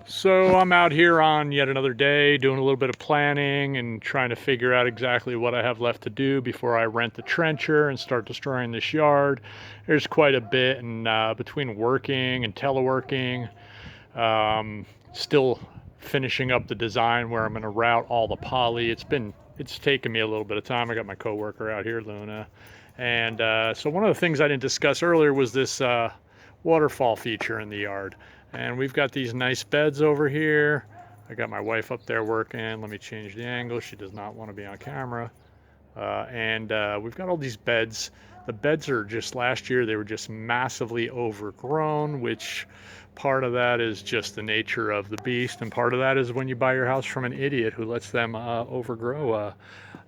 So I'm out here on yet another day doing a little bit of planning and trying to figure out exactly what I have left to do before I rent the trencher and start destroying this yard. There's quite a bit, and between working and teleworking, still finishing up the design where I'm going to route all the poly. It's taken me a little bit of time. I got my coworker out here, Luna, and so one of the things I didn't discuss earlier was this waterfall feature in the yard. And we've got these nice beds over here. I got my wife up there working. Let me change the angle. She does not want to be on camera. And we've got all these beds. The beds are just last year, they were just massively overgrown, which part of that is just the nature of the beast. And part of that is when you buy your house from an idiot who lets them overgrow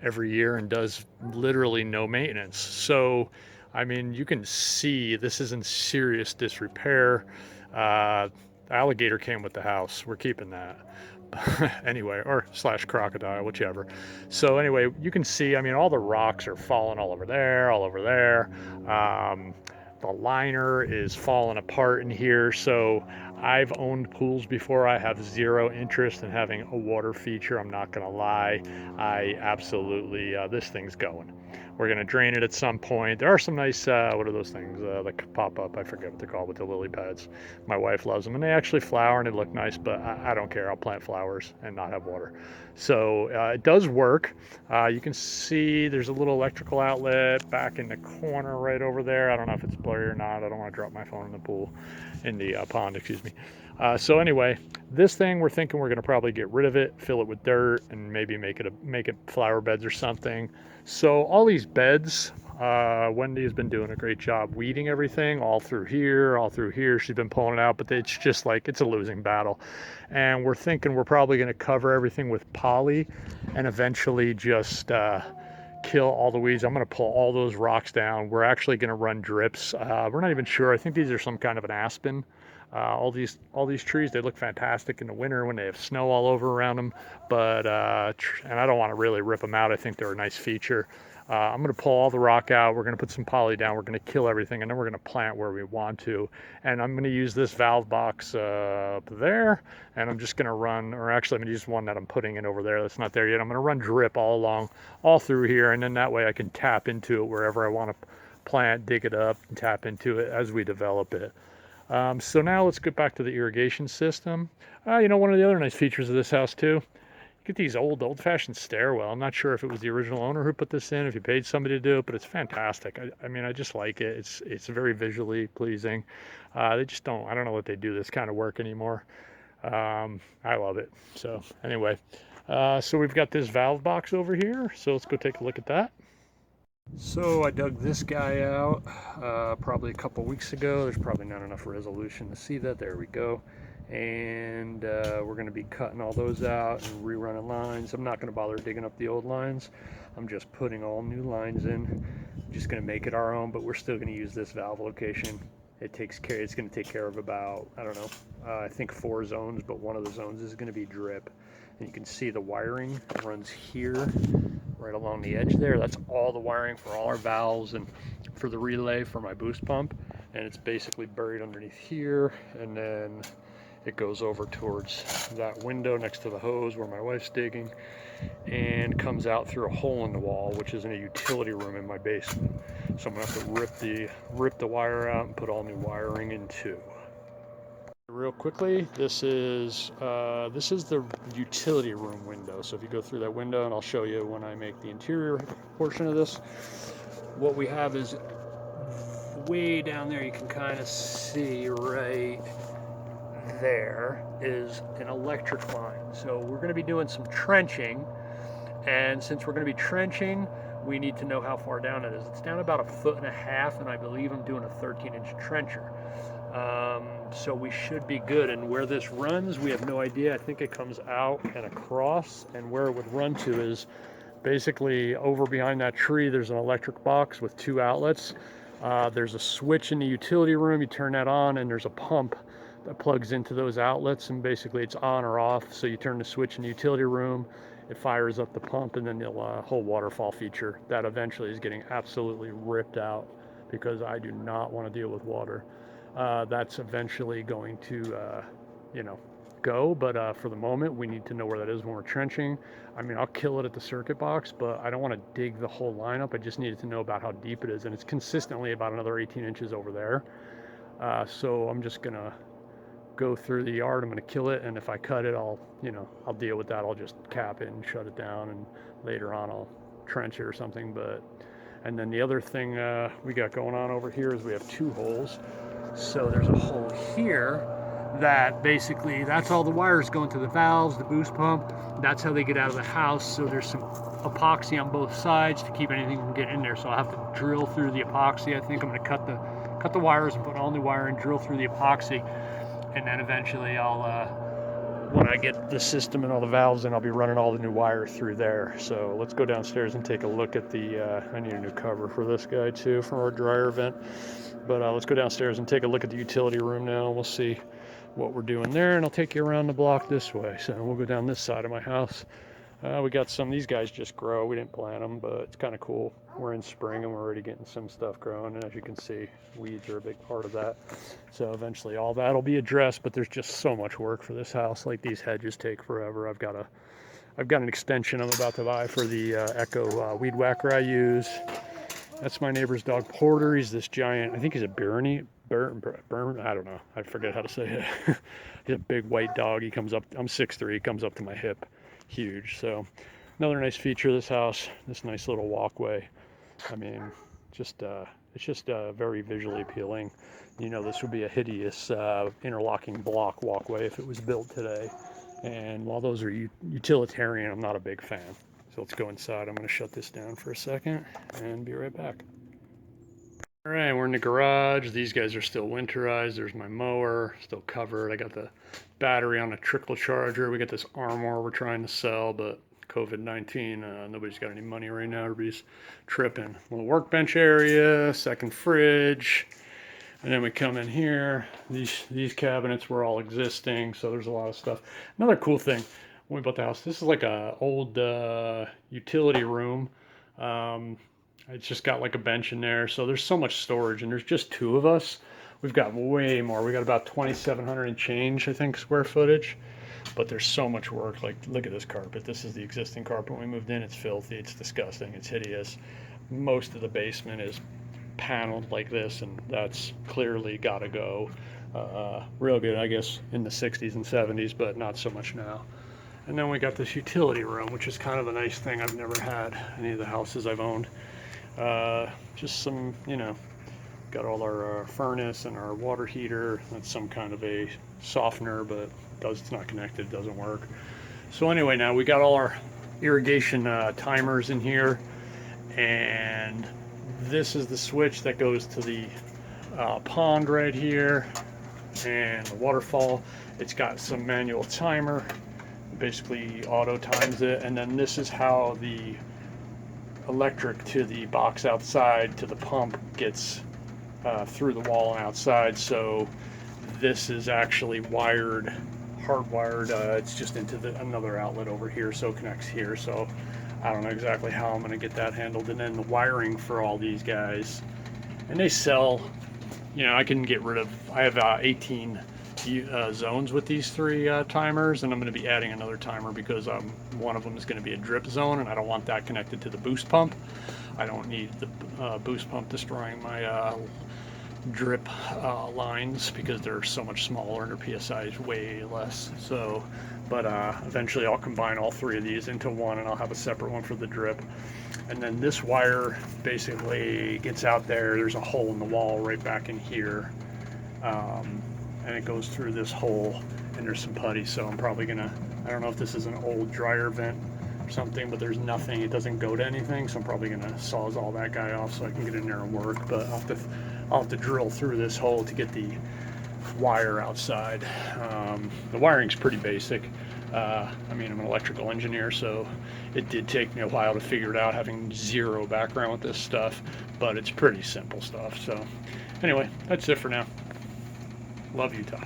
every year and does literally no maintenance. So, I mean, you can see this is in serious disrepair. Alligator came with the house. We're keeping that. Anyway, or slash crocodile, whichever. So anyway, you can see, I mean, all the rocks are falling all over there, all over there. Um, the liner is falling apart in here. So I've owned pools before. I have zero interest in having a water feature. I'm not going to lie. I absolutely, this thing's going. We're going to drain it at some point. There are some nice, what are those things that pop up? I forget what they're called with the lily pads. My wife loves them, and they actually flower and they look nice, but I don't care. I'll plant flowers and not have water. So it does work. You can see there's a little electrical outlet back in the corner right over there. I don't know if it's blurry or not. I don't want to drop my phone in the pool, in the pond, excuse me. So anyway, this thing we're thinking we're going to probably get rid of it, fill it with dirt, and maybe make it flower beds or something. So all these beds, Wendy has been doing a great job weeding everything all through here, all through here. She's been pulling it out, but it's just like it's a losing battle. And we're thinking we're probably going to cover everything with poly and eventually just kill all the weeds. I'm going to pull all those rocks down. We're actually going to run drips. We're not even sure. I think these are some kind of an aspen. All these trees, they look fantastic in the winter when they have snow all over around them, but and I don't want to really rip them out. I think they're a nice feature. I'm going to pull all the rock out. We're going to put some poly down. We're going to kill everything, and then we're going to plant where we want to. And I'm going to use this valve box up there, and I'm just going to run, or actually I'm going to use one that I'm putting in over there that's not there yet. I'm going to run drip all along, all through here, and then that way I can tap into it wherever I want to plant, dig it up, and tap into it as we develop it. So now let's get back to the irrigation system. One of the other nice features of this house too, get these old-fashioned stairwell. I'm not sure if it was the original owner who put this in, if you paid somebody to do it, but it's fantastic. I mean, I just like it. It's very visually pleasing. They just don't. I don't know what they do this kind of work anymore. I love it. So anyway, so we've got this valve box over here. So let's go take a look at that. So I dug this guy out probably a couple weeks ago. There's probably not enough resolution to see that. There we go. And we're going to be cutting all those out and rerunning lines. I'm not going to bother digging up the old lines. I'm just putting all new lines in. I'm just going to make it our own, but we're still going to use this valve location. It's going to take care of about, I don't know, I think 4 zones, but one of the zones is going to be drip. And you can see the wiring runs here right along the edge there. That's all the wiring for all our valves and for the relay for my boost pump. And it's basically buried underneath here. And then it goes over towards that window next to the hose where my wife's digging and comes out through a hole in the wall, which is in a utility room in my basement. So I'm gonna have to rip the wire out and put all new wiring in too. Real quickly, this is the utility room window. So if you go through that window, and I'll show you when I make the interior portion of this, what we have is way down there. You can kind of see right there is an electric line. So we're going to be doing some trenching, and since we're going to be trenching, we need to know how far down it is. It's down about 1.5 feet, and I believe I'm doing a 13-inch trencher. So we should be good. And where this runs, we have no idea. I think it comes out and across, and where it would run to is basically over behind that tree. There's an electric box with 2 outlets. There's a switch in the utility room. You turn that on, and there's a pump that plugs into those outlets, and basically it's on or off. So you turn the switch in the utility room, it fires up the pump, and then the whole waterfall feature that eventually is getting absolutely ripped out because I do not want to deal with water. That's eventually going to, go, but for the moment, we need to know where that is when we're trenching. I mean, I'll kill it at the circuit box, but I don't want to dig the whole line up. I just needed to know about how deep it is, and it's consistently about another 18 inches over there. So I'm just gonna go through the yard. I'm gonna kill it, and if I cut it, I'll deal with that. I'll just cap it and shut it down, and later on I'll trench it or something. And then the other thing we got going on over here is we have 2 holes. So there's a hole here that basically, that's all the wires going to the valves, the boost pump. That's how they get out of the house. So there's some epoxy on both sides to keep anything from getting in there. So I'll have to drill through the epoxy. I think I'm gonna cut the wires and put all new wire and drill through the epoxy. And then eventually when I get the system and all the valves in, I'll be running all the new wire through there. So let's go downstairs and take a look at I need a new cover for this guy too, for our dryer vent. But let's go downstairs and take a look at the utility room now, and we'll see what we're doing there, and I'll take you around the block this way. So we'll go down this side of my house. We got these guys just grow. We didn't plant them, but it's kind of cool. We're in spring and we're already getting some stuff growing, and as you can see, weeds are a big part of that. So eventually all that'll be addressed, but there's just so much work for this house. Like, these hedges take forever. I've got an extension I'm about to buy for the Echo weed whacker I use. That's my neighbor's dog Porter. He's this giant, I think he's a Bernese. I don't know. I forget how to say it. He's a big white dog. He comes up, I'm 6'3", he comes up to my hip. Huge. So another nice feature of this house, this nice little walkway. I mean, it's just very visually appealing. You know, this would be a hideous interlocking block walkway if it was built today. And while those are utilitarian, I'm not a big fan. So let's go inside. I'm going to shut this down for a second and be right back. All right, we're in the garage. These guys are still winterized. There's my mower, still covered. I got the battery on a trickle charger. We got this Armor we're trying to sell, but COVID-19, nobody's got any money right now. Everybody's tripping. Little workbench area, second fridge. And then we come in here. These cabinets were all existing, so there's a lot of stuff. Another cool thing when we bought the house, this is like a old utility room. It's just got like a bench in there, so there's so much storage, and there's just 2 of us. We've got way more. We got about 2,700 and change, I think, square footage. But there's so much work. Like, look at this carpet. This is the existing carpet when we moved in. It's filthy. It's disgusting. It's hideous. Most of the basement is paneled like this, and that's clearly got to go. Real good, I guess, in the 60s and 70s, but not so much now. And then we got this utility room, which is kind of a nice thing I've never had any of the houses I've owned. Just some, got all our furnace and our water heater. That's some kind of a softener, but it's not connected, it doesn't work. So anyway, now we got all our irrigation timers in here, and this is the switch that goes to the pond right here, and the waterfall. It's got some manual timer, basically auto times it, and then this is how the electric to the box outside to the pump gets through the wall and outside. So this is actually hardwired. It's just into another outlet over here, so it connects here. So I don't know exactly how I'm going to get that handled. And then the wiring for all these guys, and they sell, I can get rid of, I have 18 zones with these 3 timers, and I'm going to be adding another timer because one of them is going to be a drip zone, and I don't want that connected to the boost pump. I don't need the boost pump destroying my drip lines because they're so much smaller and their PSI is way less. So, but eventually I'll combine all 3 of these into one, and I'll have a separate one for the drip. And then this wire basically gets out there. There's a hole in the wall right back in here. And it goes through this hole, and there's some putty, so I'm probably gonna, I don't know if this is an old dryer vent or something, but there's nothing, it doesn't go to anything, so I'm probably gonna saws that guy off so I can get in there and work. But I'll have to drill through this hole to get the wire outside. The wiring's pretty basic. I mean, I'm an electrical engineer, so it did take me a while to figure it out, having 0 background with this stuff, but it's pretty simple stuff. So anyway, that's it for now. Love Utah.